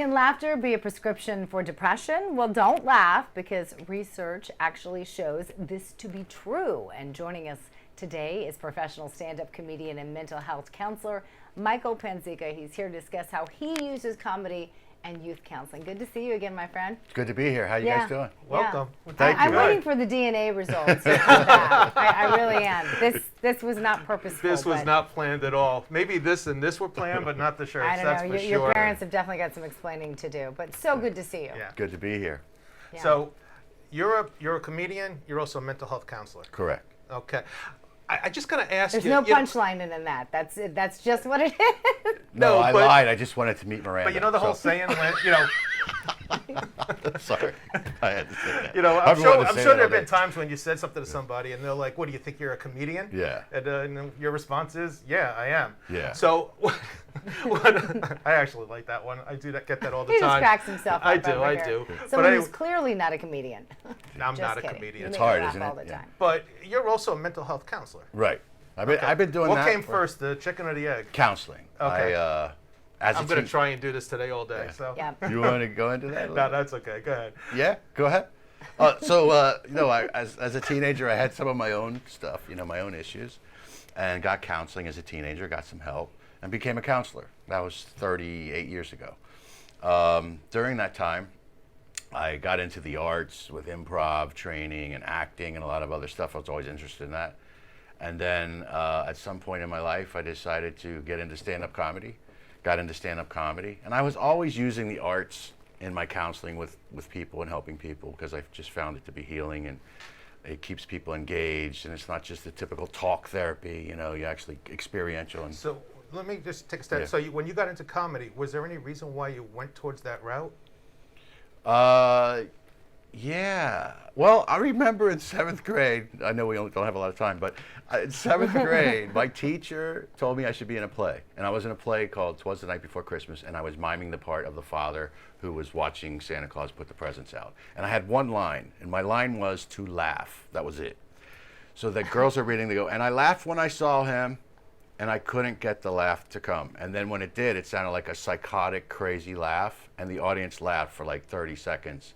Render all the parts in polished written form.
Can laughter be a prescription for depression? Well, don't laugh, because research actually shows this to be true. And joining us today is professional stand-up comedian and mental health counselor Michael Panzeca. He's here to discuss how he uses comedy and youth counseling. Good to see you again, my friend. It's good to be here. How you guys doing? Welcome. Thank you. I'm waiting for the DNA results. I really am. This was not purposeful. This was not planned at all. Maybe this and this were planned, but not the shirts. I don't That's know. for sure. Your parents have definitely got some explaining to do, but so good to see you. Yeah. Good to be here. Yeah. So, you're a comedian. You're also a mental health counselor. Correct. Okay. I just gotta ask There's you. no you know- punchline in that. That's just what it is. No, I but- lied. I just wanted to meet Miranda. But you know the whole so- saying, when, you know, Sorry, I had to say that. you know, I'm I've been sure wanting to say there that have all been day. times when you said something to somebody and they're like, "What do you think you're a comedian?" Yeah. And then your response is, "Yeah, I am." Yeah. So, I actually like that one. I do get that all the He time. just cracks himself up. I do. over I here. do. Someone But who's clearly not a comedian. I'm Just not a kidding. comedian. You It's make me hard, laugh isn't all it? the Yeah. time. But you're also a mental health counselor. Right. I've been doing that. What came for first, the chicken or the egg? Counseling. Okay. As I'm a going to teen- try and do this today all day. Yeah. So. Yeah. You want to go into that? a No, little bit? that's okay. Go ahead. Yeah, go ahead. As a teenager, I had some of my own stuff, my own issues, and got counseling as a teenager, got some help, and became a counselor. That was 38 years ago. During that time, I got into the arts with improv training and acting and a lot of other stuff. I was always interested in that. And then at some point in my life, I decided to get into stand-up comedy. Got into stand-up comedy, and I was always using the arts in my counseling with people and helping people, because I've just found it to be healing, and it keeps people engaged, and it's not just the typical talk therapy, you actually experiential. And So let me just take a step. Yeah. So when you got into comedy, was there any reason why you went towards that route? Yeah. Well, I remember in 7th grade, I know we only don't have a lot of time, but in 7th grade, my teacher told me I should be in a play. And I was in a play called 'Twas the Night Before Christmas, and I was miming the part of the father who was watching Santa Claus put the presents out. And I had one line, and my line was to laugh. That was it. So the girls are reading, they go, and I laughed when I saw him, and I couldn't get the laugh to come. And then when it did, it sounded like a psychotic, crazy laugh, and the audience laughed for like 30 seconds.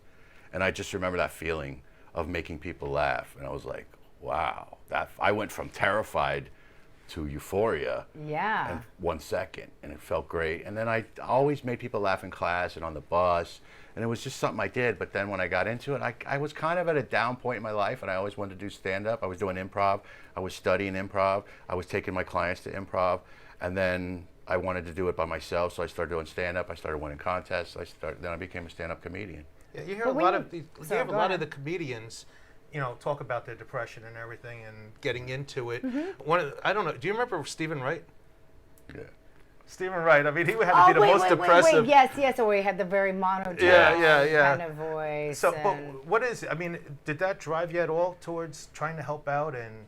And I just remember that feeling of making people laugh. And I was like, wow. I went from terrified to euphoria Yeah. in 1 second, and it felt great. And then I always made people laugh in class and on the bus, and it was just something I did. But then when I got into it, I was kind of at a down point in my life, and I always wanted to do stand-up. I was doing improv. I was studying improv. I was taking my clients to improv. And then I wanted to do it by myself, so I started doing stand-up. I started winning contests. Then I became a stand-up comedian. Yeah, you hear But a when lot you- of these. You Sorry, have a go lot ahead. of the comedians, talk about their depression and everything and getting into it. Mm-hmm. I don't know. Do you remember Stephen Wright? Yeah. Stephen Wright. I mean, he had to be the most depressive. Yes. Or he had the very monotone Yeah. kind of voice. So, but and- what is? I mean, did that drive you at all towards trying to help out and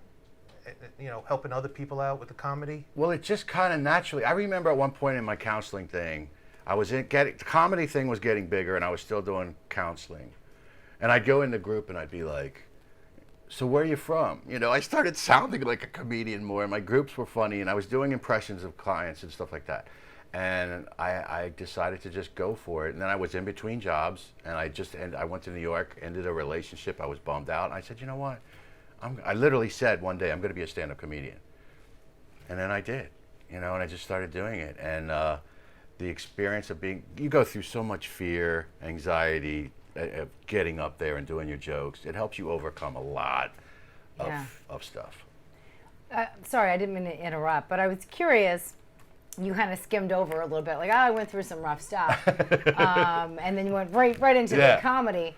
helping other people out with the comedy? Well, it just kind of naturally. I remember at one point in my counseling thing, the comedy thing was getting bigger, and I was still doing counseling. And I'd go in the group and I'd be like, so where are you from? I started sounding like a comedian more, and my groups were funny, and I was doing impressions of clients and stuff like that. And I decided to just go for it. And then I was in between jobs, and I went to New York, ended a relationship. I was bummed out. And I said, you know what? I literally said one day, I'm going to be a stand-up comedian. And then I did, and I just started doing it. And the experience of you go through so much fear, anxiety, of getting up there and doing your jokes. It helps you overcome a lot of stuff. Sorry, I didn't mean to interrupt, but I was curious. You kind of skimmed over a little bit, like, I went through some rough stuff, and then you went right into the comedy.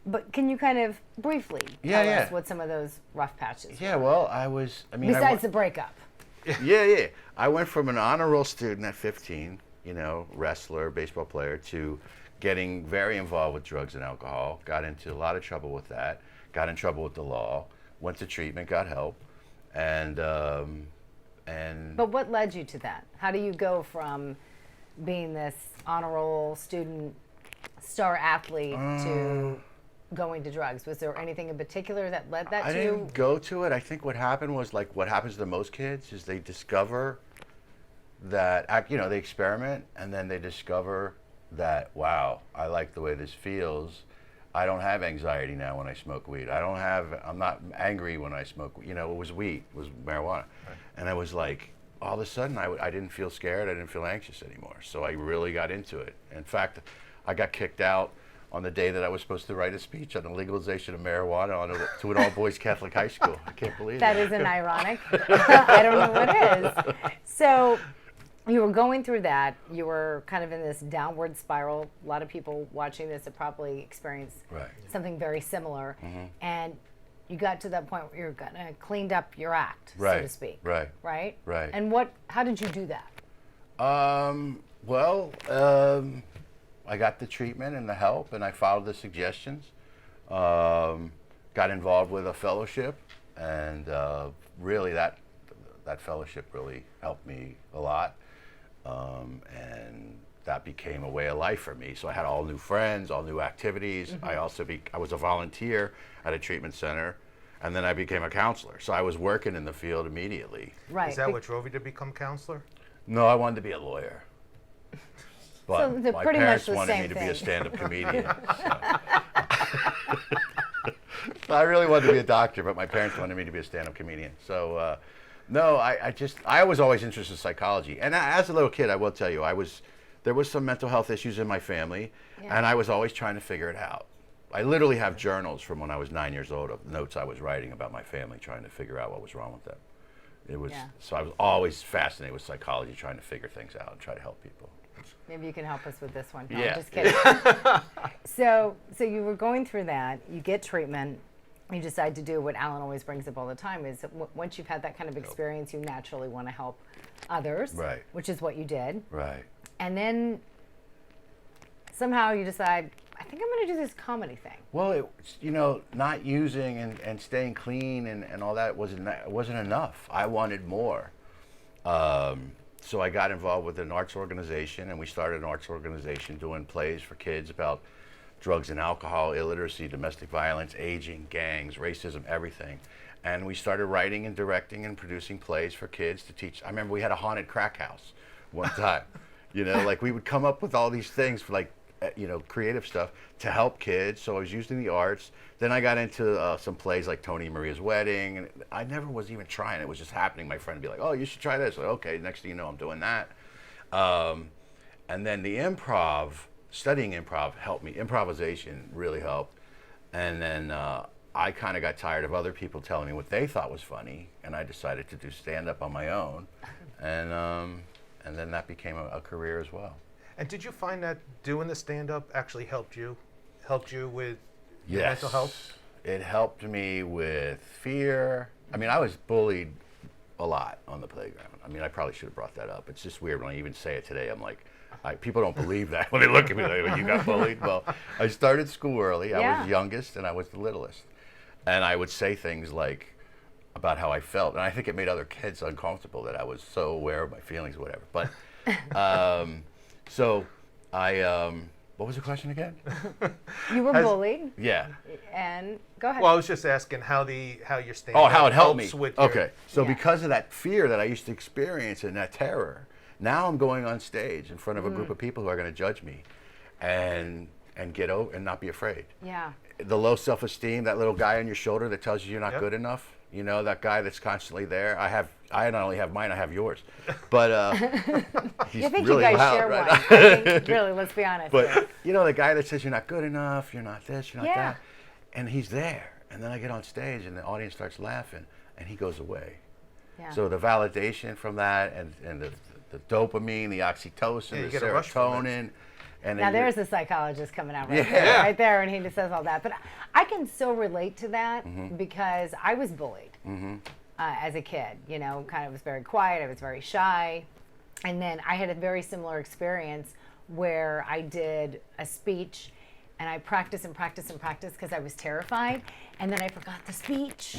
But can you kind of briefly tell us what some of those rough patches were? Yeah, well, Besides the breakup. Yeah. I went from an honor roll student at 15, wrestler, baseball player, to getting very involved with drugs and alcohol. Got into a lot of trouble with that. Got in trouble with the law. Went to treatment, got help, and. But what led you to that? How do you go from being this honor roll student, star athlete, to going to drugs? Was there anything in particular that led that I to you? didn't go to it. I think what happened was like what happens to most kids is they discover that, they experiment, and then they discover that, wow, I like the way this feels. I don't have anxiety now when I smoke weed. I'm not angry when I smoke, it was weed, it was marijuana. Right. And I was like, all of a sudden, I didn't feel scared, I didn't feel anxious anymore. So I really got into it. In fact, I got kicked out on the day that I was supposed to write a speech on the legalization of marijuana to an all-boys Catholic high school. I can't believe That isn't ironic. I don't know what is. So you were going through that. You were kind of in this downward spiral. A lot of people watching this have probably experienced Right. something very similar. Mm-hmm. And you got to that point where you're gonna cleaned up your act, so Right. to speak. Right. Right? Right. And how did you do that? I got the treatment and the help, and I followed the suggestions. Got involved with a fellowship, and really that fellowship really helped me a lot. And that became a way of life for me. So I had all new friends, all new activities. Mm-hmm. I was a volunteer at a treatment center, and then I became a counselor. So I was working in the field immediately. Right. Is that what drove you to become counselor? No, I wanted to be a lawyer. But So they're my pretty much parents the wanted same me to be thing. a stand-up comedian. So I really wanted to be a doctor, but my parents wanted me to be a stand-up comedian. So no, I was always interested in psychology. And as a little kid, I will tell you, there was some mental health issues in my family, and I was always trying to figure it out. I literally have journals from when I was 9 years old of notes I was writing about my family, trying to figure out what was wrong with them. So I was always fascinated with psychology, trying to figure things out and try to help people. Maybe you can help us with this one. No, Yeah. I'm just kidding. So you were going through that. You get treatment. You decide to do what Alan always brings up all the time is that once you've had that kind of experience, you naturally want to help others, Right. which is what you did. Right. And then somehow you decide, I think I'm going to do this comedy thing. Well, not using and staying clean and all that wasn't enough. I wanted more. So I got involved with an arts organization, and we started an arts organization doing plays for kids about drugs and alcohol, illiteracy, domestic violence, aging, gangs, racism, everything. And we started writing and directing and producing plays for kids to teach. I remember we had a haunted crack house one time. Like we would come up with all these things for creative stuff to help kids. So I was using the arts. Then I got into some plays like Tony and Maria's Wedding, and I never was even trying. It was just happening. My friend would be like, "Oh, you should try this." Like, okay, next thing you know, I'm doing that. And then the studying improv helped me. Improvisation really helped. And then I kind of got tired of other people telling me what they thought was funny, and I decided to do stand-up on my own. And then that became a career as well. And did you find that doing the stand-up actually helped you with your Yes. mental health? It helped me with fear. I mean, I was bullied a lot on the playground. I mean, I probably should have brought that up. It's just weird when I even say it today. I'm like, people don't believe that when they look at me like, you got bullied? Well, I started school early. I was the youngest, and I was the littlest. And I would say things like about how I felt. And I think it made other kids uncomfortable that I was so aware of my feelings, whatever. But so I... what was the question again? You were bullied. Yeah. And go ahead. Well, I was just asking how your stand-up how it helped me. with your- Okay, so because of that fear that I used to experience and that terror, now I'm going on stage in front of a group of people who are going to judge me, and get over and not be afraid. Yeah. The low self-esteem, that little guy on your shoulder that tells you you're not Yep. good enough. That guy that's constantly there. I not only have mine, I have yours. But he's You think really you guys loud share right one? now. I think, really, let's be honest. But the guy that says you're not good enough, you're not this, you're not Yeah. that, and he's there. And then I get on stage, and the audience starts laughing, and he goes away. Yeah. So the validation from that, and the dopamine, the oxytocin, you the get a rush from it. serotonin, and Now then there's a psychologist coming out right Yeah. there, Yeah. right there, and he just says all that. But I can so relate to that Mm-hmm. because I was bullied as a kid. Kind of was very quiet. I was very shy, and then I had a very similar experience where I did a speech, and I practiced and practiced and practiced because I was terrified, and then I forgot the speech,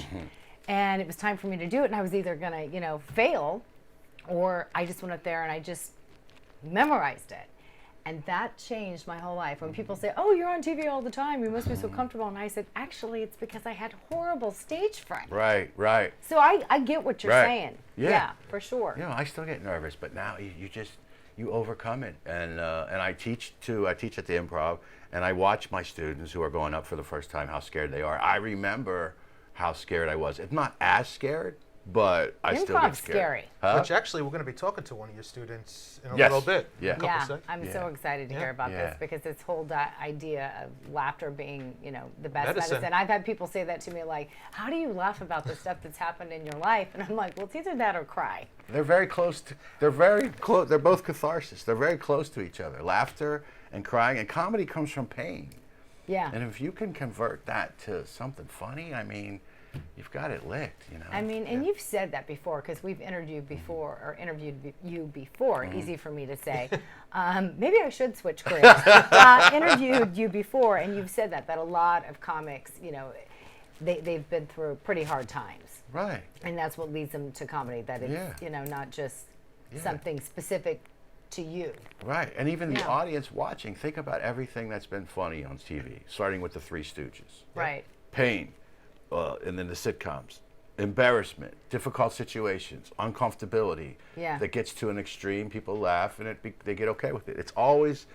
and it was time for me to do it, and I was either gonna fail, or I just went up there and I just memorized it. And that changed my whole life. When people say, "Oh, you're on TV all the time, you must be so comfortable," and I said, "Actually, it's because I had horrible stage fright." right. So I get what you're Right. saying. Yeah. For sure. I still get nervous, but now you just you overcome it. And I teach too. I teach at the Improv, and I watch my students who are going up for the first time how scared they are. I remember how scared I was. If not as scared, but I still get Improv's scared. scary. Huh? Which actually we're going to be talking to one of your students in a Yes. little bit. Yeah. A couple Yeah, seconds. I'm Yeah. so excited to hear about Yeah. this because this whole idea of laughter being, the best Medicine. medicine. I've had people say that to me, like, how do you laugh about the stuff that's happened in your life? And I'm like, well, it's either that or cry. They're very close to. They're very close. They're both catharsis. They're very close to each other. Laughter and crying, and comedy comes from pain. Yeah. And if you can convert that to something funny, I mean, you've got it licked, I mean, and you've said that before because we've interviewed you before. Easy for me to say. Maybe I should switch careers. Interviewed you before, and you've said that a lot of comics, they've been through pretty hard times, Right. and that's what leads them to comedy. That it's not just something specific to you. Right. And even the Yeah. audience watching, think about everything that's been funny on TV, starting with the Three Stooges. Right. Pain, and then the sitcoms. Embarrassment, difficult situations, uncomfortability. Yeah. That gets to an extreme, people laugh, and they get okay with it. It's always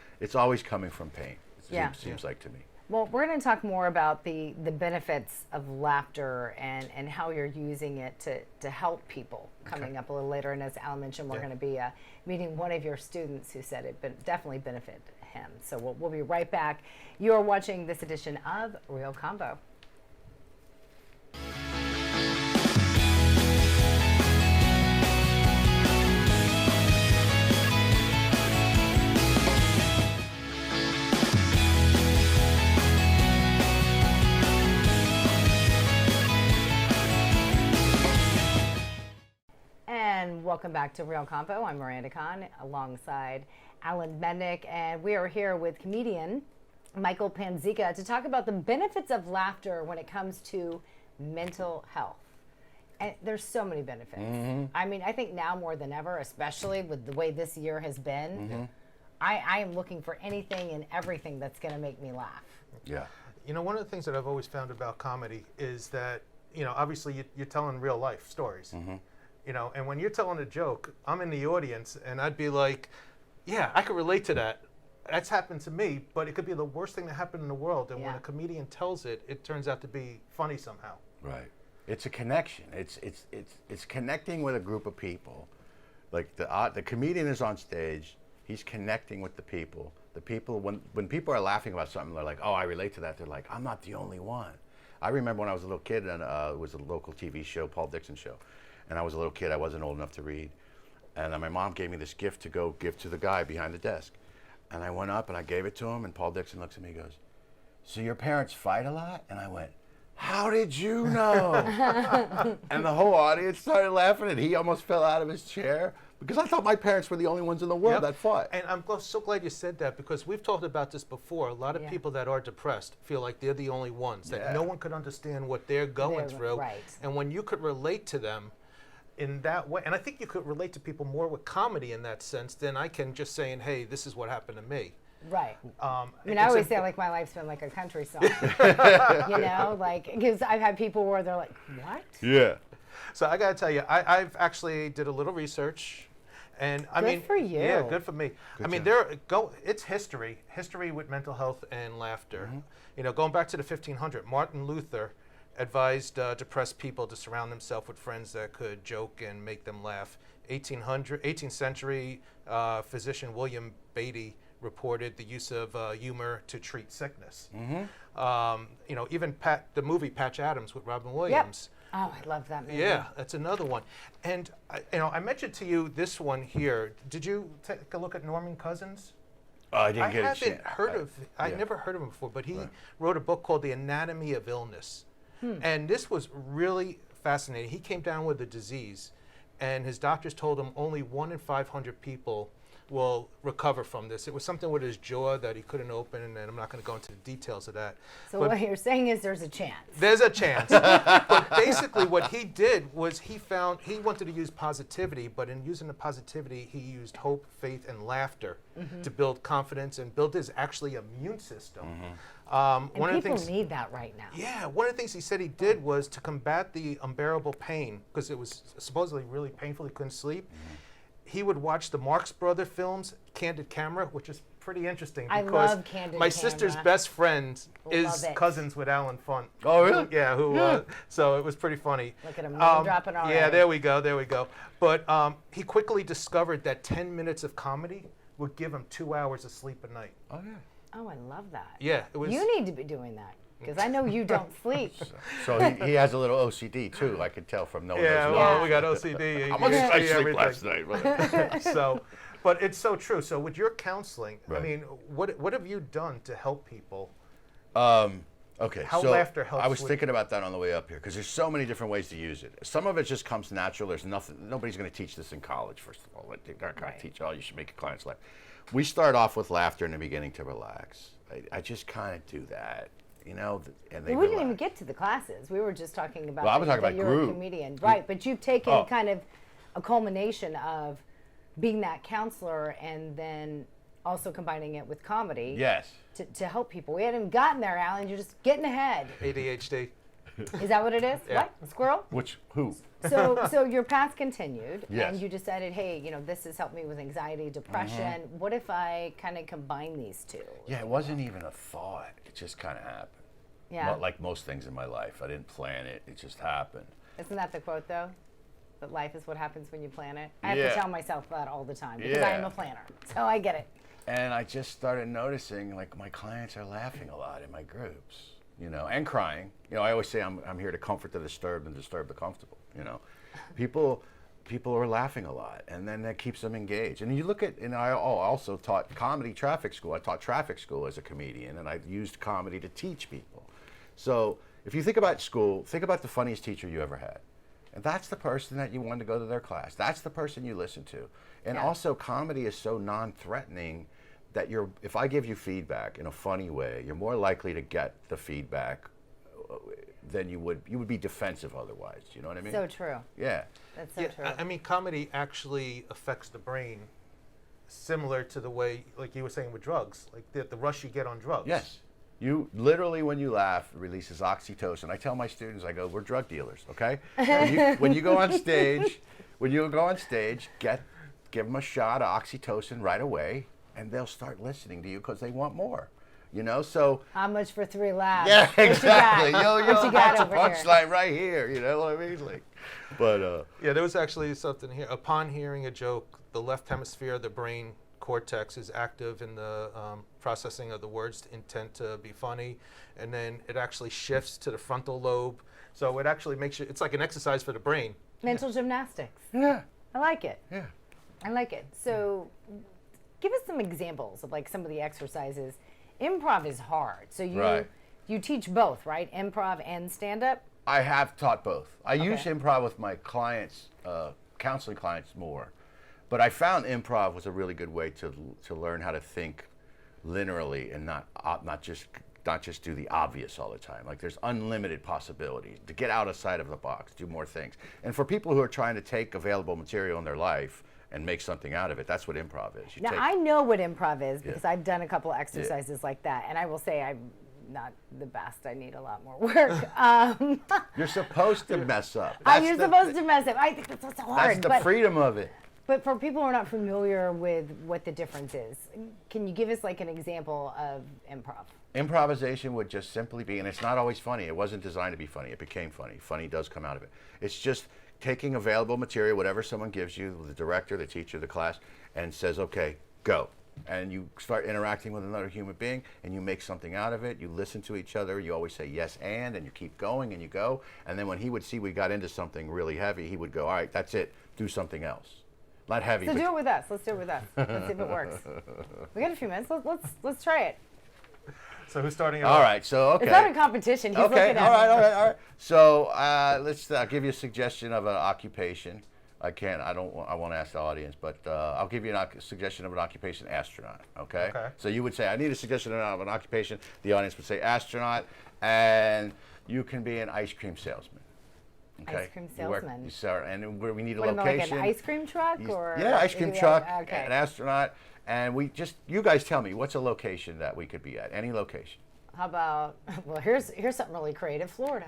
coming from pain. Yeah. Seems like to me. Well, we're going to talk more about the benefits of laughter and how you're using it to help people coming up a little later. And as Alan mentioned, we're going to be meeting one of your students who said it definitely benefited him. So we'll be right back. You're watching this edition of Real Convo. And welcome back to Real Convo. I'm Miranda Khan alongside Alan Mednick, and we are here with comedian Michael Panzeca to talk about the benefits of laughter when it comes to mental health. And there's so many benefits. I mean, I think now more than ever, especially with the way this year has been, I am looking for anything and everything that's going to make me laugh. Yeah. One of the things that I've always found about comedy is that, obviously you're telling real life stories. And when you're telling a joke, I'm in the audience and I'd be like, yeah, I could relate to that. That's happened to me, but it could be the worst thing that happened in the world. And when a comedian tells it, it turns out to be funny somehow. Right. It's a connection. It's connecting with a group of people. Like the comedian is on stage, he's connecting with the people. The people, when people are laughing about something, they're like, oh, I relate to that. They're like, I'm not the only one. I remember when I was a little kid, and it was a local TV show, Paul Dixon show. And I was a little kid, I wasn't old enough to read. And my mom gave me this gift to go give to the guy behind the desk. And I went up and I gave it to him, and Paul Dixon looks at me and goes, so your parents fight a lot? And I went, how did you know? And the whole audience started laughing, and he almost fell out of his chair because I thought my parents were the only ones in the world that fought. And I'm so glad you said that, because we've talked about this before. A lot of people that are depressed feel like they're the only ones, that no one could understand what they're going through. Right. And when you could relate to them in that way, and I think you could relate to people more with comedy in that sense than I can just saying, hey, this is what happened to me. Right. I mean, I always say, like, my life's been like a country song. Because I've had people where they're like, what? Yeah. So I got to tell you, I've actually did a little research. And I mean, good for you. Yeah, good for me. Good job. It's history with mental health and laughter. Going back to the 1500s, Martin Luther advised depressed people to surround themselves with friends that could joke and make them laugh. 18th century physician William Beatty reported the use of humor to treat sickness. Even the movie Patch Adams with Robin Williams. Oh, I love that movie. Yeah, that's another one. And I mentioned to you this one here. Did you take a look at Norman Cousins? I didn't get a chance. I'd never heard of him before, but he wrote a book called The Anatomy of Illness. And this was really fascinating. He came down with a disease, and his doctors told him only 1 in 500 people will recover from this. It was something with his jaw that he couldn't open, and I'm not going to go into the details of that. So what you're saying is there's a chance. There's a chance. But basically what he did was he wanted to use positivity, but in using the positivity, he used hope, faith, and laughter to build confidence and build his actually immune system. And people need that right now. Yeah, one of the things he said he did was to combat the unbearable pain, because it was supposedly really painful, he couldn't sleep. he would watch the Marx Brother films, Candid Camera, which is pretty interesting I because love Candid my Camera. sister's best friend is Love it. cousins with Alan Funt. Oh, really? Yeah, so it was pretty funny. Look at him name dropping already. Yeah, there we go. But he quickly discovered that 10 minutes of comedy would give him 2 hours of sleep a night. Oh yeah. Oh, I love that. Yeah, it was. You need to be doing that because I know you don't sleep. So he has a little OCD too. I could tell from knowing Yeah, those well, notes. we got OCD. How much did I ADHD, sleep everything. last night? So, but it's so true. So with your counseling, I Right. mean, what have you done to help people? Okay, How so laughter helps I was with- thinking about that on the way up here because there's so many different ways to use it. Some of it just comes natural. There's nothing. Nobody's going to teach this in college. First of all, they're not going Right. to teach. Oh, you should make your clients laugh. We start off with laughter in the beginning to relax. I just kind of do that, you know, and they We didn't even relax. get to the classes. We were just talking about Well, I was that talking about you're group. a comedian. Right, but you've taken Oh. kind of a culmination of being that counselor and then also combining it with comedy Yes. to help people. We hadn't even gotten there, Alan. You're just getting ahead. ADHD. Is that what it is? Yeah. What? Squirrel? Who? So your path continued, Yes. and you decided, hey, you know, this has helped me with anxiety, depression. What if I kind of combine these two? Yeah, it wasn't even a thought. It just kind of happened. Yeah. Like most things in my life, I didn't plan it. It just happened. Isn't that the quote, though? That life is what happens when you plan it? I have Yeah. to tell myself that all the time because I Yeah. am a planner. So I get it. And I just started noticing, like, my clients are laughing a lot in my groups, you know, and crying. You know, I always say I'm here to comfort the disturbed and disturb the comfortable, you know. People are laughing a lot, and then that keeps them engaged. And you look at, and I also taught comedy traffic school. I taught traffic school as a comedian, and I used comedy to teach people. So if you think about school, think about the funniest teacher you ever had. And that's the person that you wanted to go to their class. That's the person you listen to. And Yeah. also, comedy is so non-threatening that if I give you feedback in a funny way, you're more likely to get the feedback than you would be defensive otherwise. You know what I mean? So true. Yeah. That's so Yeah, true. I mean, comedy actually affects the brain similar to the way, like you were saying with drugs, like the rush you get on drugs. Yes. You literally, when you laugh, it releases oxytocin. I tell my students, I go, we're drug dealers, okay? When you go on stage, give them a shot of oxytocin right away, and they'll start listening to you because they want more. You know, so How much for 3 laughs? yeah, What you exactly. got? Yo, What you got that's a over here? punchline right here. You know what I mean? Like, but Yeah, there was actually something here. Upon hearing a joke, the left hemisphere of the brain cortex is active in the processing of the words intent to be funny, and then it actually shifts to the frontal lobe. So it actually makes you, it's like an exercise for the brain. Mental gymnastics. yeah, I like it. yeah. I like it. So give us some examples of like some of the exercises. Improv is hard. So Right. you teach both, right? Improv and stand-up? I have taught both. I use Okay. improv with my clients, counseling clients more, but I found improv was a really good way to learn how to think linearly and not just do the obvious all the time. Like there's unlimited possibilities to get outside of the box, do more things. And for people who are trying to take available material in their life and make something out of it, that's what improv is. You Now, take- I know what improv is because I've done a couple of exercises like that. And I will say I'm not the best. I need a lot more work. You're supposed to mess up. You're supposed to mess up. I think that's so hard. That's the but, freedom of it. but for people who are not familiar with what the difference is, can you give us like an example of improv? Improvisation would just simply be, and it's not always funny. It wasn't designed to be funny. It became funny. Funny does come out of it. It's just taking available material, whatever someone gives you, the director, the teacher, the class, and says, okay, go. And you start interacting with another human being, and you make something out of it. You listen to each other. You always say yes and you keep going, and you go. And then when he would see we got into something really heavy, he would go, all right, that's it. Do something else. Not heavy. So but do it with us. Let's do it with us. Let's see if it works. We got a few minutes. Let's try it. So who's starting it all off? right, so okay. It's not a competition. He's Okay, looking at all right, me. all right. So I'll give you a suggestion of an occupation. I won't ask the audience, but I'll give you a suggestion of an occupation: astronaut. Okay. Okay. So you would say, I need a suggestion of an occupation. The audience would say astronaut, and you can be an ice cream salesman. Okay. Ice cream You work- salesman. You start, and we need a What, location. like an ice cream truck or? Yeah, ice cream Yeah, truck, Okay. an astronaut, and you guys tell me what's a location that we could be at? Any location. How about? Well, here's something really creative. Florida.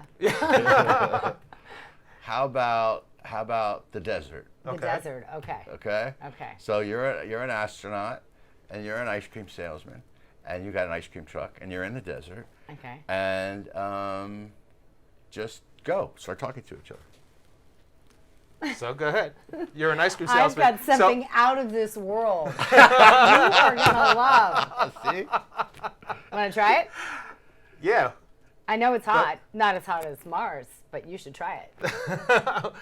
How about the desert? The Okay. desert. Okay. Okay. Okay. So you're an astronaut, and you're an ice cream salesman, and you got an ice cream truck, and you're in the desert, Okay. and just start talking to each other. So go ahead. You're an ice cream I've salesman. got something out of this world. You are gonna love. See? Want to try it? Yeah. I know it's hot. Not as hot as Mars, but you should try it.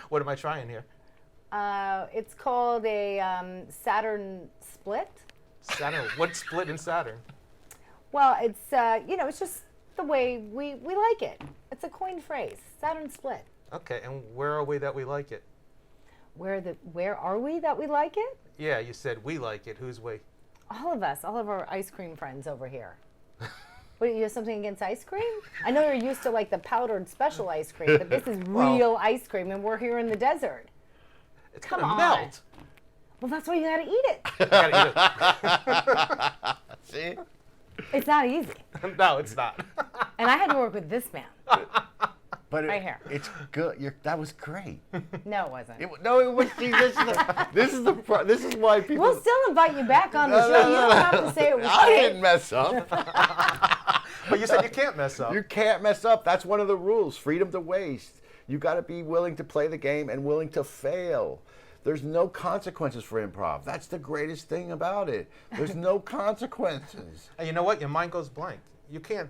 What am I trying here? It's called a Saturn split. Saturn. What split in Saturn? Well, it's it's just the way we like it. It's a coined phrase, Saturn split. Okay, and where are we that we like it? Where are we that we like it? Yeah, you said we like it. Who's we? All of us, all of our ice cream friends over here. What, you have something against ice cream? I know you're used to like the powdered special ice cream, but this is real ice cream, and we're here in the desert. It's Come gonna on. melt. Well, that's why you gotta eat it. You gotta See? It's not easy. eat it. No, it's not. And I had to work with this man. But Right here. it's good. That was great. No, it wasn't. No, it was. See, this is why people. We'll still invite you back on the No, show. no, You no, don't have to say it was I great. didn't mess up. But you said you can't mess up. You can't mess up. That's one of the rules. Freedom to waste. You got to be willing to play the game and willing to fail. There's no consequences for improv. That's the greatest thing about it. There's no consequences. And you know what? Your mind goes blank. You can't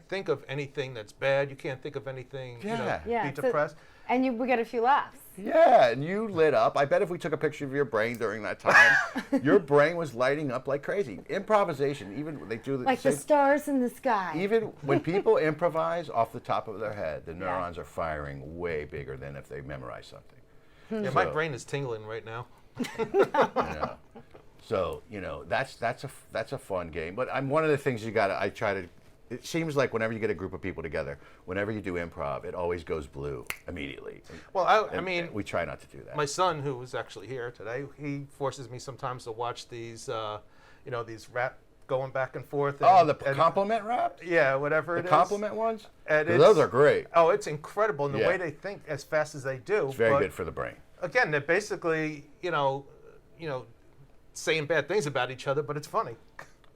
think of anything that's bad. You can't think of anything. Yeah. Yeah, be so- depressed. And we got a few laughs. Yeah, and you lit up. I bet if we took a picture of your brain during that time, your brain was lighting up like crazy. Improvisation, even they do the Like the same. stars in the sky. Even when people improvise off the top of their head, the neurons are firing way bigger than if they memorize something. Yeah, my So- brain is tingling right now. Yeah. So that's a fun game. But one of the things I try to. It seems like whenever you get a group of people together, whenever you do improv, it always goes blue immediately. Well, I And mean, we try not to do that. my son, who was actually here today, he forces me sometimes to watch these, these rap going back and forth. Oh, the compliment rap? Yeah, whatever it The is. compliment ones? And 'Cause it's- those are great. Oh, it's incredible in the Yeah. way they think as fast as they do. It's very but good for the brain. Again, they're basically, saying bad things about each other, but it's funny.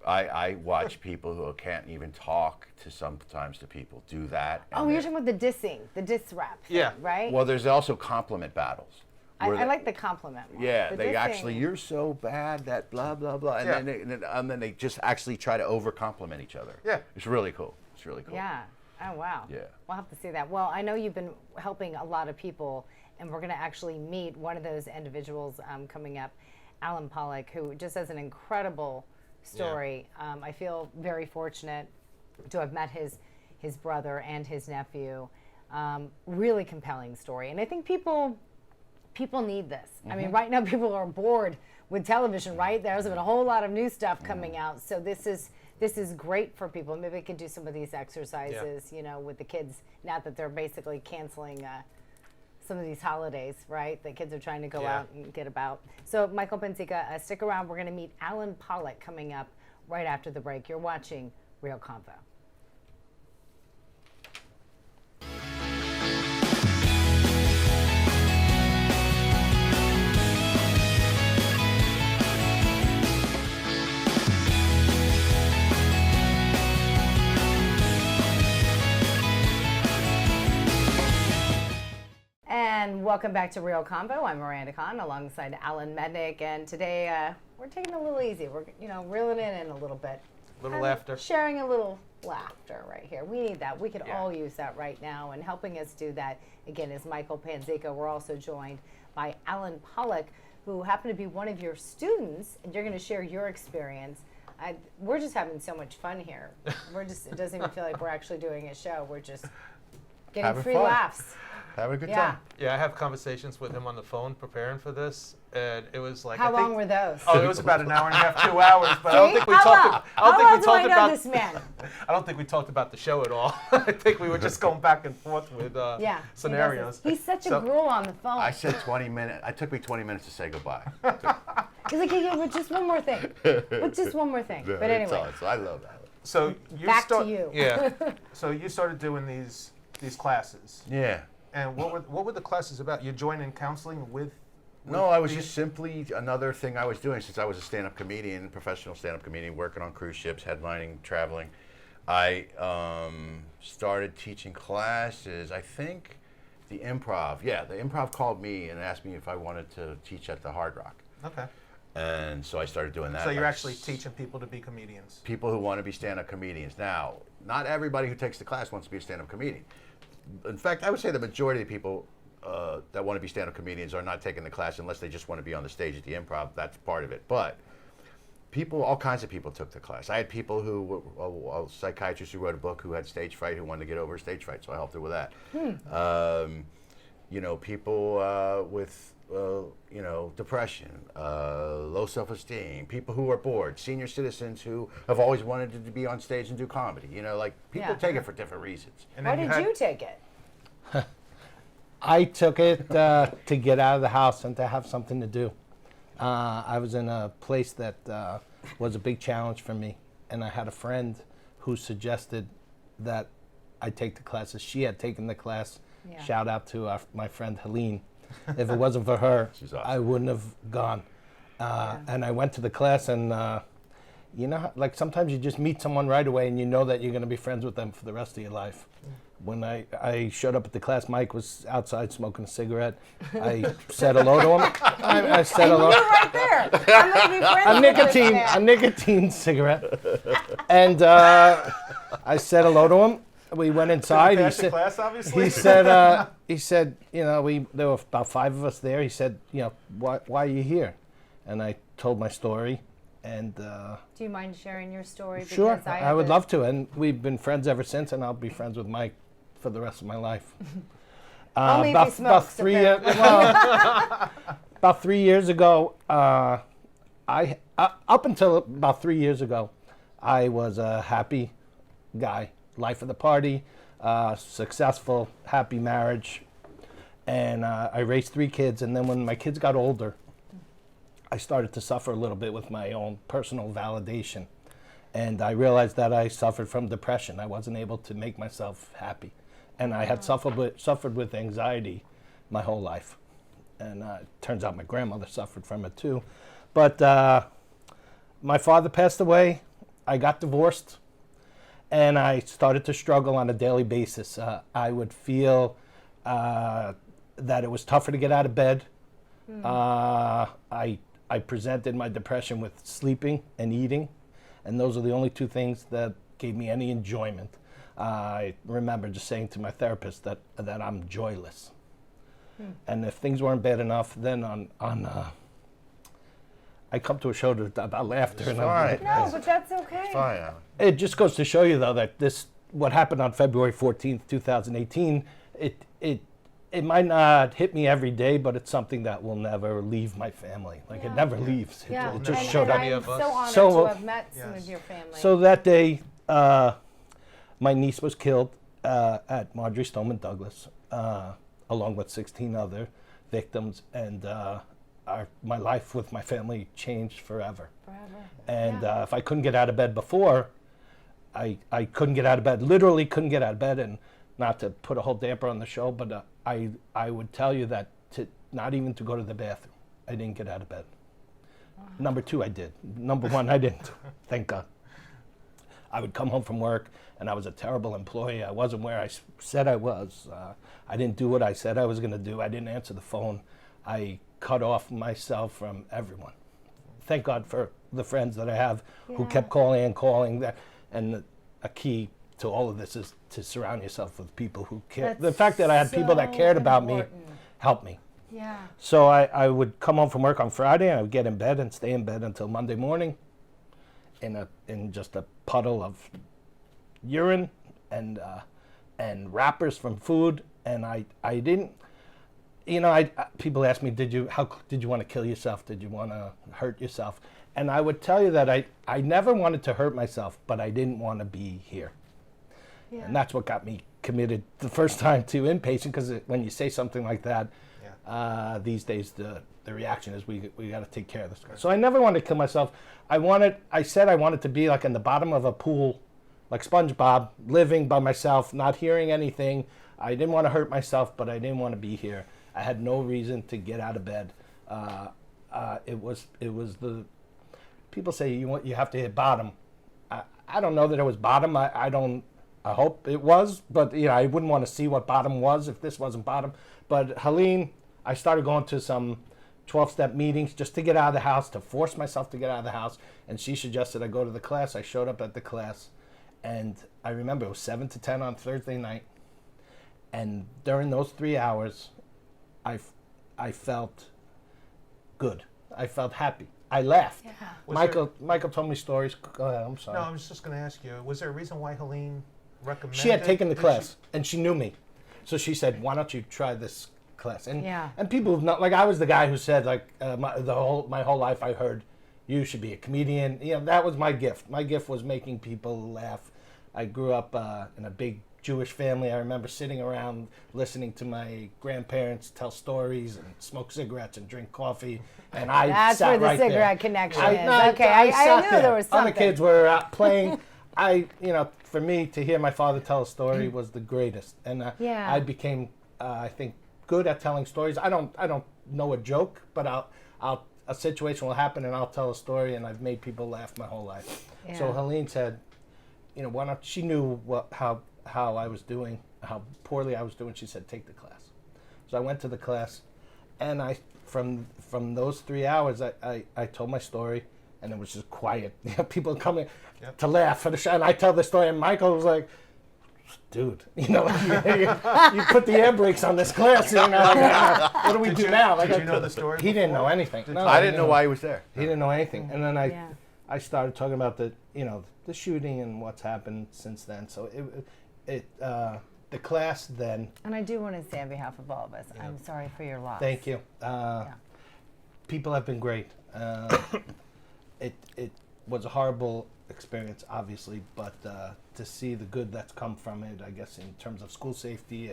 I watch people who can't even talk sometimes to people do that. Oh, and you're they're- talking about the dissing, the diss rap thing, Yeah. right? Well, there's also compliment battles. I where like the compliment one. Yeah, The they dissing- actually, you're so bad that blah, blah, blah. And, Yeah. then they just actually try to over-compliment each other. Yeah. It's really cool. It's really cool. Yeah. Oh, wow. Yeah. We'll have to see that. Well, I know you've been helping a lot of people, and we're going to actually meet one of those individuals coming up, Alan Pollock, who just has an incredible story. I feel very fortunate to have met his brother and his nephew. Really compelling story. And I think people need this. I mean, right now people are bored with television, right? There's been a whole lot of new stuff coming out. So this is great for people. Maybe we can do some of these exercises, with the kids now that they're basically canceling some of these holidays, right? The kids are trying to go out and get about. So Michael Panzeca, stick around. We're going to meet Alan Pollock coming up right after the break. You're watching RealConvo. And welcome back to RealConvo. I'm Miranda Khan alongside Alan Mednick, and today we're taking it a little easy. We're reeling it in a little bit. Little Kind of laughter. Sharing a little laughter right here. We need that. We could all use that right now. And helping us do that, again, is Michael Panzeca. We're also joined by Alan Pollock, who happened to be one of your students, and you're going to share your experience. We're just having so much fun here. It doesn't even feel like we're actually doing a show. We're just getting Having free fun. laughs. Have a good Yeah. time. Yeah, I have conversations with him on the phone preparing for this, and it was like How I think, long were those? Oh, it was about an hour and a half, 2 hours. But I don't See? think we How talked. well? I don't How think well we do I talked know about this man? I don't think we talked about the show at all. I think we were just going back and forth with Yeah. scenarios. He's such a So- gruel on the phone. I said 20 minutes. It took me 20 minutes to say goodbye. He's like, yeah, but just one more thing. But just one more thing. But anyway, I love that. So you back to you. Yeah. So you started doing these classes. Yeah. And what were the classes about? You joined in counseling with No, I was just simply another thing I was doing since I was a stand-up comedian, professional stand-up comedian, working on cruise ships, headlining, traveling. I started teaching classes, I think the improv. Yeah, the improv called me and asked me if I wanted to teach at the Hard Rock. Okay. And so I started doing that. So you're actually teaching people to be comedians. People who want to be stand-up comedians. Now, not everybody who takes the class wants to be a stand-up comedian. In fact, I would say the majority of people that want to be stand-up comedians are not taking the class unless they just want to be on the stage at the improv. That's part of it. But people, all kinds of people took the class. I had people who, a psychiatrist who wrote a book who had stage fright, who wanted to get over stage fright, so I helped her with that. You know, people with, you know, depression, low self-esteem, people who are bored, senior citizens who have always wanted to be on stage and do comedy. You know, like, people take it for different reasons. And Why then did you take it? I took it to get out of the house and to have something to do. I was in a place that was a big challenge for me, and I had a friend who suggested that I take the classes. She had taken the class. Yeah. Shout out to my friend Helene. If it wasn't for her, She's awesome. I wouldn't have gone. And I went to the class, and you know, like sometimes you just meet someone right away, and you know that you're going to be friends with them for the rest of your life. When I showed up at the class, Mike was outside smoking a cigarette. I said hello to him. I said hello. You're right there. I'm going to be friends A with this nicotine, man. a nicotine cigarette. And I said hello to him. We went inside. Pass the class, obviously. He said, you know, there were about 5 of us there. He said, you know, why are you here? And I told my story. And Do you mind sharing your story? sure, Because I would love to. And we've been friends ever since, and I'll be friends with Mike for the rest of my life. Only if he smokes, about 3 years. Well, about 3 years ago, I up until about 3 years ago, I was a happy guy, life of the party, successful, happy marriage, and I raised 3 kids. And then when my kids got older, I started to suffer a little bit with my own personal validation. And I realized that I suffered from depression. I wasn't able to make myself happy. And I had suffered with anxiety my whole life. And it turns out my grandmother suffered from it too. But my father passed away. I got divorced. And I started to struggle on a daily basis. I would feel that it was tougher to get out of bed. I presented my depression with sleeping and eating, and those are the only 2 things that gave me any enjoyment. I remember just saying to my therapist that I'm joyless. And if things weren't bad enough, then I come to a show about laughter. It's and fine. No, but that's okay. It's fine, Alan. it just goes to show you, though, that what happened on February 14th, 2018, it might not hit me every day, but it's something that will never leave my family. Like, it never leaves. Yeah, It just and, showed up. I'm of us. so honored So, to have met some yes. of your family. So that day, my niece was killed at Marjorie Stoneman Douglas, along with 16 other victims, and my life with my family changed forever. And if I couldn't get out of bed before, I couldn't get out of bed, literally couldn't get out of bed, and not to put a whole damper on the show, but I would tell you that not even to go to the bathroom, I didn't get out of bed. Number 2, I did. Number 1, I didn't. Thank God. I would come home from work, and I was a terrible employee. I wasn't where I said I was. I didn't do what I said I was going to do. I didn't answer the phone. I cut off myself from everyone. Thank God for the friends that I have who kept calling and calling. And a key to all of this is to surround yourself with people who care. That's the fact that I had people that so cared about me important. helped me. Yeah. So I would come home from work on Friday, and I would get in bed and stay in bed until Monday morning in just a puddle of urine and wrappers from food. And I didn't, you know, people ask me, did you want to kill yourself? Did you want to hurt yourself? And I would tell you that I never wanted to hurt myself, but I didn't want to be here. Yeah. And that's what got me committed the first time to inpatient, because when you say something like that, these days the reaction is we got to take care of this guy. So I never wanted to kill myself. I said I wanted to be like in the bottom of a pool, like SpongeBob, living by myself, not hearing anything. I didn't want to hurt myself, but I didn't want to be here. I had no reason to get out of bed. It was the people say you have to hit bottom. I don't know that it was bottom. I hope it was, but I wouldn't want to see what bottom was if this wasn't bottom. But Helene, I started going to some 12-step meetings just to get out of the house, to force myself to get out of the house. And she suggested I go to the class. I showed up at the class, and I remember it was 7 to 10 on Thursday night. And during those 3 hours, I felt good. I felt happy. I laughed. Yeah. Michael told me stories. Go ahead. I'm sorry. No, I was just going to ask you, was there a reason why Helene recommended? She had taken the Did class, and she knew me. So she said, why don't you try this class? And people who've not, like, I was the guy who said, like, my whole life I heard, you should be a comedian. That was my gift. My gift was making people laugh. I grew up in a big Jewish family. I remember sitting around listening to my grandparents tell stories and smoke cigarettes and drink coffee. And I That's sat where the right cigarette there. connection I knew there was something. Other kids were out playing. For me to hear my father tell a story was the greatest. And I became, I think, good at telling stories. I don't know a joke, but a situation will happen and I'll tell a story, and I've made people laugh my whole life. Yeah. So Helene said, why not? She knew how I was doing, how poorly I was doing. She said, take the class. So I went to the class, and from those 3 hours, I told my story, and it was just quiet. People coming to laugh for the show, and I tell the story, and Michael was like, dude, you put the air brakes on this class. What do we do now? Did you know the story? He didn't know anything. I didn't know why he was there. He didn't know anything, and then I started talking about the shooting and what's happened since then. So the class then. And I do want to say on behalf of all of us, I'm sorry for your loss. Thank you. People have been great. It was a horrible experience, obviously, but to see the good that's come from it, I guess, in terms of school safety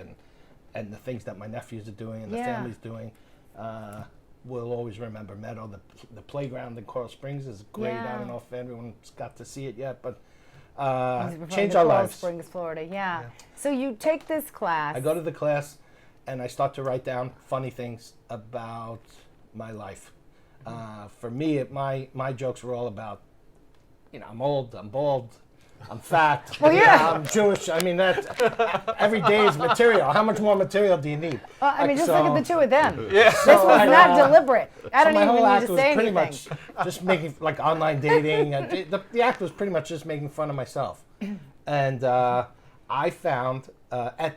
and the things that my nephews are doing and the family's doing, we'll always remember Meadow. The playground in Coral Springs is great. I don't know if everyone's got to see it yet, but change our lives. Coral Springs, Florida. Yeah. So you take this class. I go to the class, and I start to write down funny things about my life. For me, my jokes were all about, I'm old, I'm bald, I'm fat, I'm Jewish. I mean, every day is material. How much more material do you need? Just look at the two of them. Yeah. This was not deliberate. I don't even need to say pretty anything. much just making, like, online dating. The act was pretty much just making fun of myself. And I found,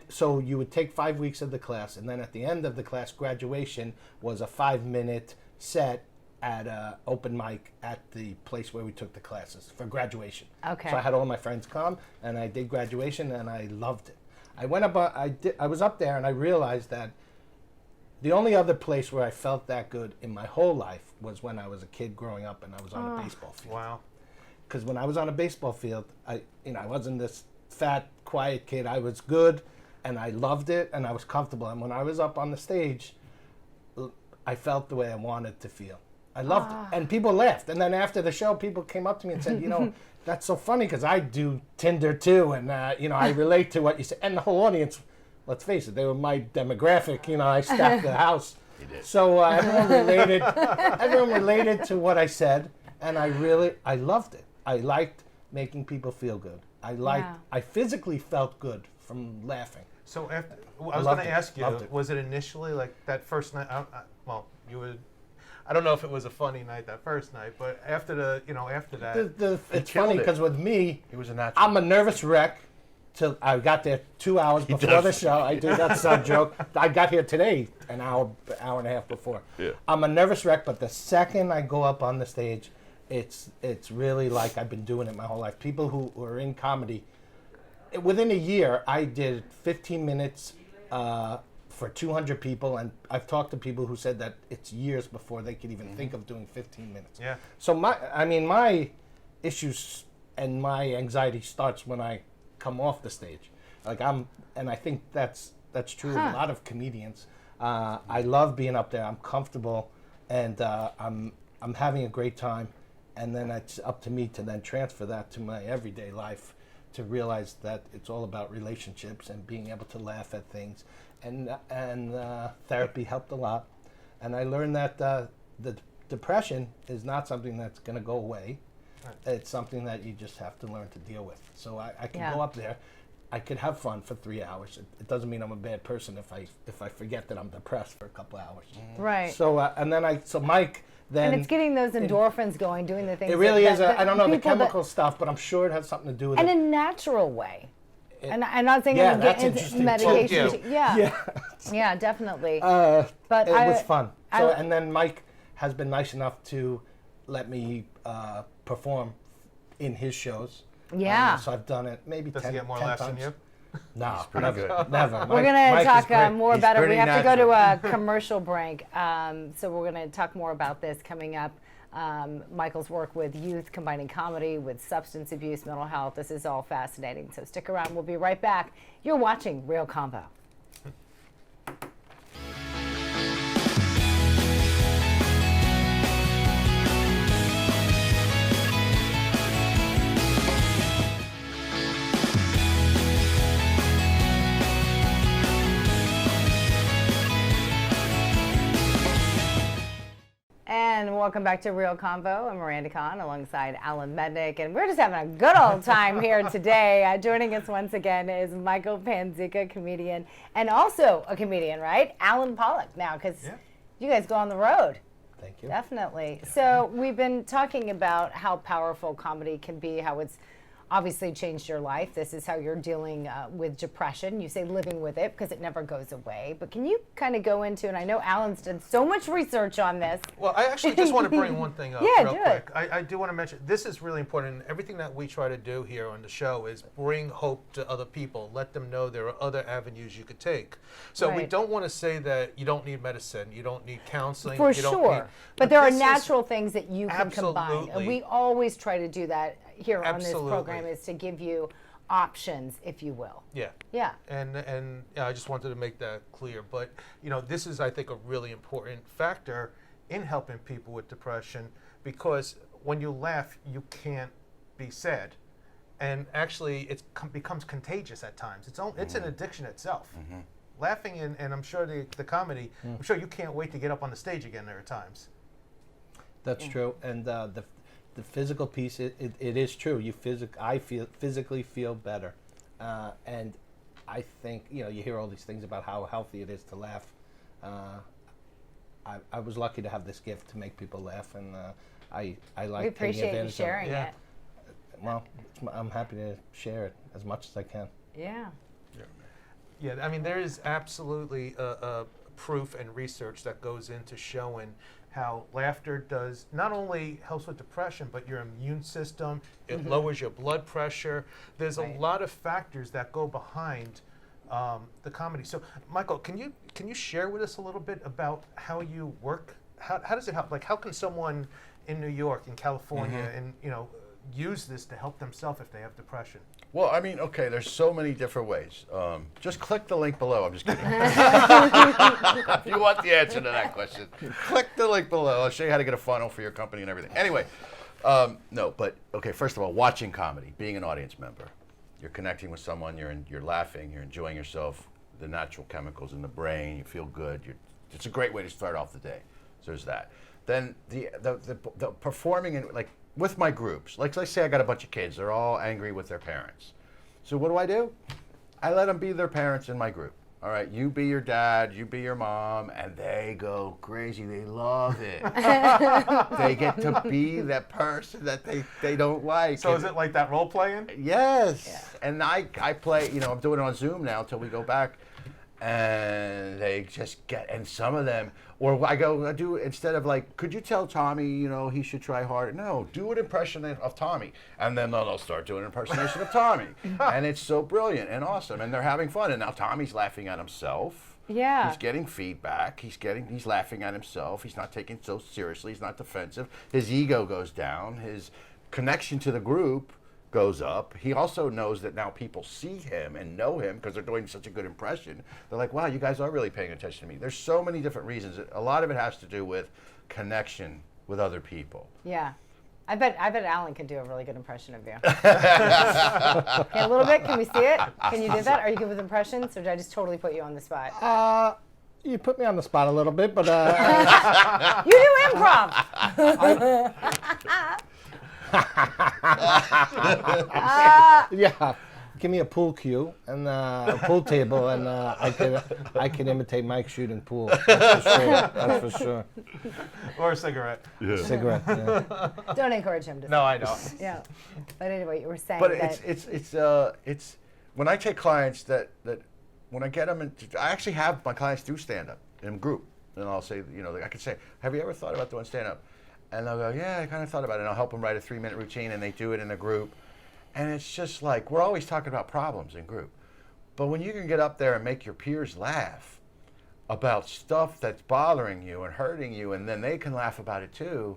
so you would take 5 weeks of the class, and then at the end of the class, graduation was a 5-minute set at an open mic at the place where we took the classes for graduation. Okay. So I had all my friends come, and I did graduation, and I loved it. I was up there, and I realized that the only other place where I felt that good in my whole life was when I was a kid growing up and I was on a baseball field. Wow. Because when I was on a baseball field, I wasn't this fat, quiet kid. I was good, and I loved it, and I was comfortable. And when I was up on the stage, I felt the way I wanted to feel. I loved it. And people laughed. And then after the show, people came up to me and said, that's so funny because I do Tinder too. And, I relate to what you said. And the whole audience, let's face it, they were my demographic. I stacked the house. So everyone related to what I said. And I loved it. I liked making people feel good. I physically felt good from laughing. So I was going to ask you, Loved it. was it initially like that first night? I don't know if it was a funny night that first night, but after that. It's funny because with me, He was a natural. I'm a nervous wreck till I got there 2 hours before the show. I do that's a joke. I got here today an hour and a half before. Yeah. I'm a nervous wreck, but the second I go up on the stage, it's really like I've been doing it my whole life. People who are in comedy, within a year, I did 15 minutes for 200 people, and I've talked to people who said that it's years before they could even think of doing 15 minutes. Yeah. So my issues and my anxiety starts when I come off the stage. And I think that's true of a lot of comedians. I love being up there. I'm comfortable, and I'm having a great time. And then it's up to me to then transfer that to my everyday life, to realize that it's all about relationships and being able to laugh at things. And therapy helped a lot. And I learned that the depression is not something that's going to go away. Right. It's something that you just have to learn to deal with. So I can go up there. I could have fun for 3 hours. It doesn't mean I'm a bad person if I forget that I'm depressed for a couple hours. Right. So and then so Mike then. And it's getting those endorphins going, doing the things. It really is. I don't know the chemical stuff, but I'm sure it has something to do with in it. a natural way. And I'm not saying yeah, I'm going to get that's into interesting. medication. Yeah, definitely. But it was fun. So and then Mike has been nice enough to let me perform in his shows. Yeah. So I've done it maybe Does 10 he get more 10 laughs times. than you? He's pretty Never. good. Never. We're going to talk more He's about it. We pretty have to go to natural. a commercial break. So we're going to talk more about this coming up. Michael's work with youth, combining comedy with substance abuse, mental health. This is all fascinating. So stick around. We'll be right back. You're watching RealConvo. And welcome back to RealConvo. I'm Miranda Khan alongside Alan Mednick, and we're just having a good old time here today. Joining us once again is Michael Panzeca, comedian, and also a comedian, right? Alan Pollock now, because you guys go on the road. Thank you. Definitely. So we've been talking about how powerful comedy can be, how it's obviously changed your life. This is how you're dealing with depression. You say living with it because it never goes away. But can you kind of go into, and I know Alan's done so much research on this. Well, I actually just want to bring one thing up real quick. I do want to mention, this is really important. Everything that we try to do here on the show is bring hope to other people. Let them know there are other avenues you could take. So we don't want to say that you don't need medicine, you don't need counseling. For you don't sure. need, but there are natural things that you can combine. And Absolutely. we always try to do that here on this Absolutely. program, is to give you options, if you will. Yeah. Yeah. And I just wanted to make that clear. But, you know, this is, I think, a really important factor in helping people with depression, because when you laugh, you can't be sad. And actually, it becomes contagious at times. It's an addiction itself. Laughing, and I'm sure the comedy, I'm sure you can't wait to get up on the stage again there are times. That's true. And the physical piece, it is true. I physically feel better, and I think you hear all these things about how healthy it is to laugh. I was lucky to have this gift to make people laugh, and I like. We appreciate you sharing it. Well, I'm happy to share it as much as I can. Yeah. Yeah, I mean, there is absolutely proof and research that goes into showing how laughter does not only helps with depression, but your immune system, it lowers your blood pressure. There's a lot of factors that go behind the comedy. So, Michael, can you share with us a little bit about how you work? How does it help? Like, how can someone in New York, in California, and use this to help themselves if they have depression? Well, I mean, okay, there's so many different ways. Just click the link below. I'm just kidding. If you want the answer to that question, click the link below. I'll show you how to get a funnel for your company and everything. Anyway, no, but okay, first of all, watching comedy, being an audience member. You're connecting with someone, you're laughing, you're enjoying yourself, the natural chemicals in the brain, you feel good. It's a great way to start off the day. So there's that. Then the performing in, like, with my groups, like let's say I got a bunch of kids, they're all angry with their parents. So what do? I let them be their parents in my group. All right, you be your dad, you be your mom, and they go crazy. They love it. They get to be that person that they don't like. So is it like that role playing? Yes. Yeah. And I play, I'm doing it on Zoom now until we go back. And they just get, and some of them, or I do, instead of like, could you tell Tommy, he should try harder? No, do an impression of Tommy. And then they'll start doing an impersonation of Tommy. And it's so brilliant and awesome. And they're having fun. And now Tommy's laughing at himself. Yeah. He's getting feedback. He's laughing at himself. He's not taking it so seriously. He's not defensive. His ego goes down. His connection to the group goes up. He also knows that now people see him and know him because they're doing such a good impression. They're like, wow, you guys are really paying attention to me. There's so many different reasons. A lot of it has to do with connection with other people. Yeah. I bet Alan can do a really good impression of you. Okay, a little bit. Can we see it? Can you do that? Are you good with impressions, or did I just totally put you on the spot? You put me on the spot a little bit, but You do improv. yeah. Give me a pool cue and a pool table, and I can imitate Mike shooting pool. That's for sure. That's for sure. Or a cigarette. Cigarette. Yeah. Don't encourage him to. No, I know. Yeah. But anyway, you were saying But that. it's when I take clients that when I get them, I actually have my clients do stand up in group, and I'll say, I can say, have you ever thought about doing stand up? And they'll go, yeah, I kind of thought about it. And I'll help them write a 3-minute routine, and they do it in a group. And it's just like, we're always talking about problems in group. But when you can get up there and make your peers laugh about stuff that's bothering you and hurting you, and then they can laugh about it too,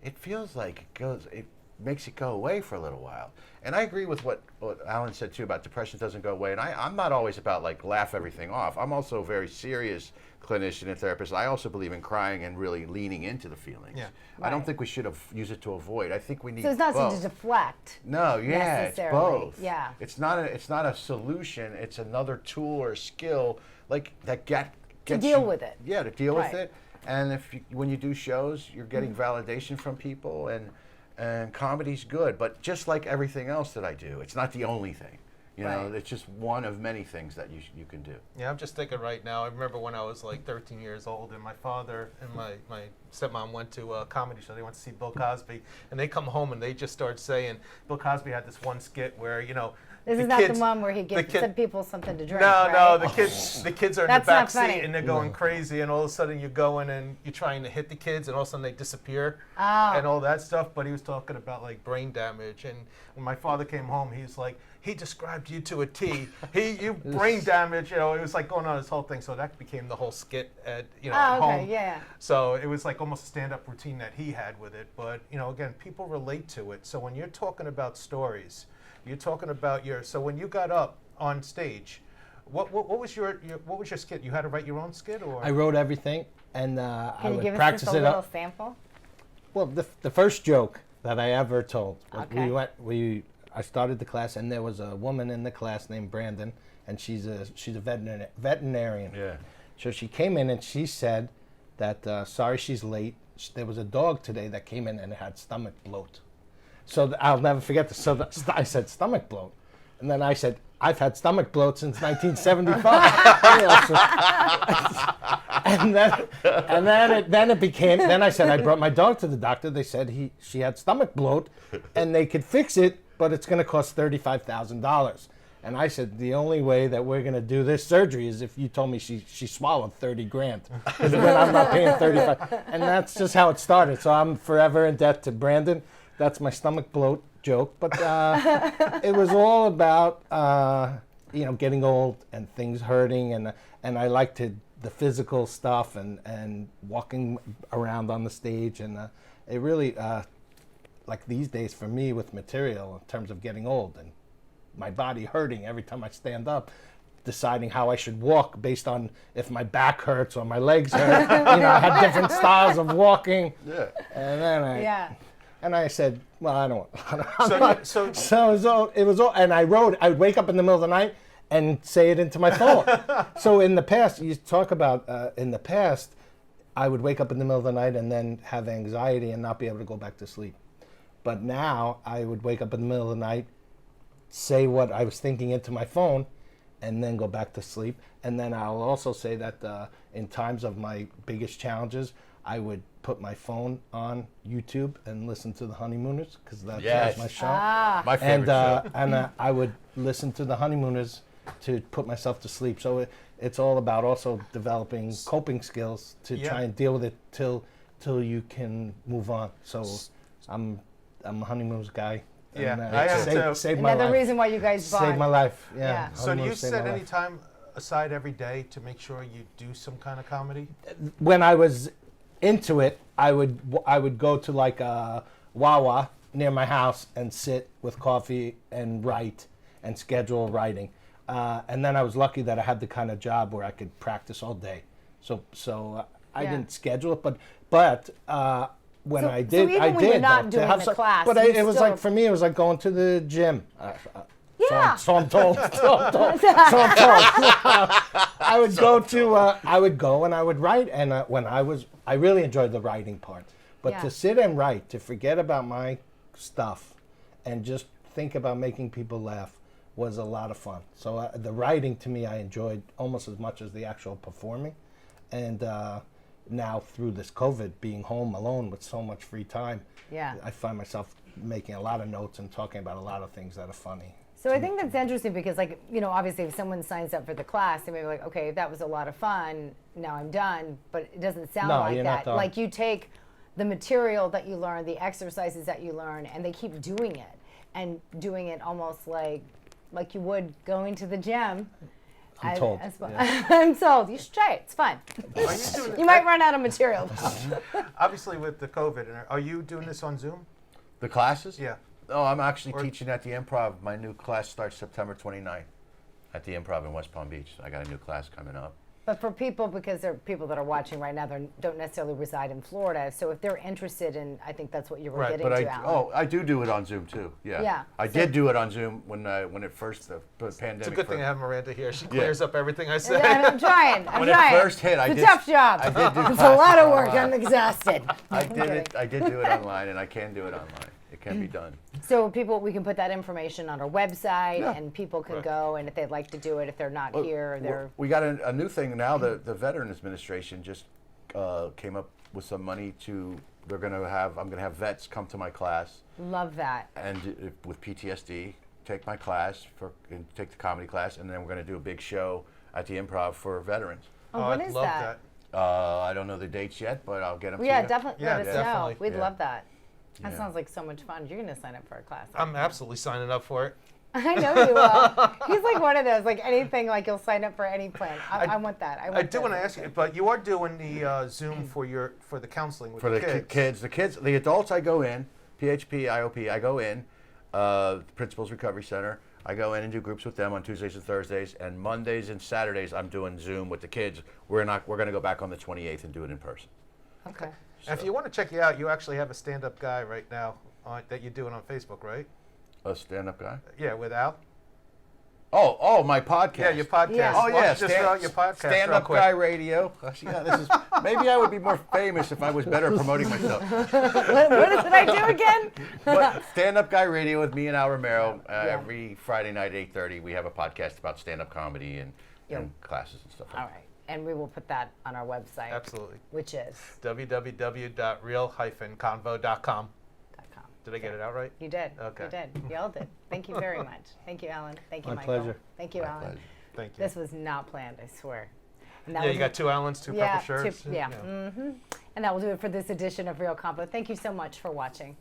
it feels like it makes it go away for a little while. And I agree with what Alan said too about depression doesn't go away. And I'm not always about like laugh everything off. I'm also a very serious clinician and therapist. I also believe in crying and really leaning into the feelings. Yeah. I don't Right. think we should use it to avoid. I think we need So it's not both. something to deflect. No, yeah, it's necessarily. both. Yeah. It's not a solution. It's another tool or skill like that gets deal you- with it. Yeah, to deal Right. with it. And when you do shows, you're getting validation from people, and comedy's good. But just like everything else that I do, it's not the only thing. Right. It's just one of many things that you can do. Yeah, I'm just thinking right now. I remember when I was like 13 years old, and my father and my stepmom went to a comedy show. They went to see Bill Cosby, and they come home and they just start saying, Bill Cosby had this one skit where This is not the one where he gives some people something to drink. No, right? no, the kids are in That's the back not funny. seat and they're going crazy, and all of a sudden you're going and you're trying to hit the kids, and all of a sudden they disappear and all that stuff. But he was talking about like brain damage, and when my father came home, he's like, he described you to a T. You brain damage. It was like going on this whole thing. So that became the whole skit at at okay, home. yeah. So it was like almost a stand-up routine that he had with it. But again, people relate to it. So when you're talking about stories, you're talking about so when you got up on stage, what was your skit? You had to write your own skit, or I wrote everything, and Can I you would give us practice just a it little up. sample? Well, the first joke that I ever told, Okay. I started the class, and there was a woman in the class named Brandon, and she's a veterinarian. Yeah. So she came in and she said that sorry she's late. There was a dog today that came in and had stomach bloat. So I'll never forget this. So I said stomach bloat, and then I said I've had stomach bloat since 1975. Then it became. Then I said I brought my dog to the doctor. They said she had stomach bloat, and they could fix it, but it's going to cost $35,000. And I said the only way that we're going to do this surgery is if you told me she swallowed $30,000, because then I'm not paying 35. And that's just how it started. So I'm forever in debt to Brandon. That's my stomach bloat joke. But it was all about getting old and things hurting, and I liked the physical stuff and walking around on the stage, and it really like these days for me with material in terms of getting old and my body hurting every time I stand up, deciding how I should walk based on if my back hurts or my legs hurt. I had different styles of walking. Yeah. And then I said, well, I don't. So it was all, and I would wake up in the middle of the night and say it into my phone. So in the past, you talk about in the past, I would wake up in the middle of the night and then have anxiety and not be able to go back to sleep. But now I would wake up in the middle of the night, say what I was thinking into my phone, and then go back to sleep. And then I'll also say that in times of my biggest challenges, I would put my phone on YouTube and listen to the Honeymooners, because that was my show. My favorite show. And I would listen to the Honeymooners to put myself to sleep. So it's all about also developing coping skills to try and deal with it till you can move on. So I'm a Honeymooners guy. Yeah, and, I am too. Saved my Another life. reason why you guys bought. Saved my life. Yeah. Yeah. So do you Honeymooners saved set my any life. time aside every day to make sure you do some kind of comedy? When I was into it, I would go to like a Wawa near my house and sit with coffee and write and schedule writing. And then I was lucky that I had the kind of job where I could practice all day. So I didn't schedule it, but when I did, even I when did. you're not though, to doing have the some- class, But you it was still- like, for me, it was like going to the gym. Yeah, Yeah. So I'm told. I would go and I would write, and I really enjoyed the writing part. But Yeah. to sit and write, to forget about my stuff, and just think about making people laugh was a lot of fun. So the writing to me, I enjoyed almost as much as the actual performing. And now through this COVID, being home alone with so much free time, Yeah. I find myself making a lot of notes and talking about a lot of things that are funny. So I think that's interesting because, like, you know, obviously if someone signs up for the class, they may be like, okay, that was a lot of fun, now I'm done. But it doesn't sound No, like you're not that. done. Like, you take the material that you learn, the exercises that you learn, and they keep doing it. And doing it almost like you would going to the gym. I'm told. Yeah. I'm told. You should try it. It's fun. Are you doing You might run out of material, though. Obviously, with the COVID, are you doing this on Zoom? The classes? Yeah. No, I'm actually teaching at the Improv. My new class starts September 29th at the Improv in West Palm Beach. I got a new class coming up. But for people, because there are people that are watching right now, they don't necessarily reside in Florida. So if they're interested in, I think that's what you were Right, getting But to, Alan. I do it on Zoom too. Yeah. Yeah, I did do it on Zoom when it first the pandemic. It's a good thing I first- have Miranda here. She clears up everything I say. I'm trying. When it first hit, it's a tough job. I did do It's a lot of classes work. online. I'm exhausted. I did do it online, and I can do it online. It can be done. So we can put that information on our website, Yeah. and people can Right. go, and if they'd like to do it, if they're not here, they're We got a new thing now. The Veterans Administration just came up with some money I'm gonna have vets come to my class love that. and with PTSD take my class and take the comedy class, and then we're gonna do a big show at the Improv for veterans. Oh, what I'd is love that? I don't know the dates yet, but I'll get them. Well, yeah, to you. definitely Yeah, let us definitely. know. We'd Yeah. love that. That Yeah. sounds like so much fun. You're going to sign up for a class. I'm absolutely signing up for it. I know you will. He's like one of those, like anything, like you'll sign up for any plan. I want that. I do want to ask you, but you are doing the Zoom for the counseling with For the kids. the adults, I go in, PHP, IOP, I go in, Principals Recovery Center. I go in and do groups with them on Tuesdays and Thursdays, and Mondays and Saturdays I'm doing Zoom with the kids. We're going to go back on the 28th and do it in person. Okay. And if you want to check you out, you actually have a stand-up guy right now that you're doing on Facebook, right? A stand-up guy? Yeah, with Al. Oh, my podcast. Yeah, your podcast. Yeah. Why Oh don't yeah, you just throw out your podcast Stand real Up quick. Guy Radio. Maybe I would be more famous if I was better at promoting myself. What did I do again? But Stand Up Guy Radio with me and Al Romero every Friday night at 8:30. We have a podcast about stand-up comedy and classes and stuff. All right. And we will put that on our website. Absolutely. Which is www.real-convo.com. Did I get it out right? You did. Okay. You did. You all did. Thank you very much. Thank you, Alan. Thank you, My Michael. pleasure. Thank you, My Alan. pleasure. Thank you. This was not planned, I swear. And that Yeah, was you got two Allens, two purple shirts. Yeah. Mm-hmm. And that will do it for this edition of Real Combo. Thank you so much for watching.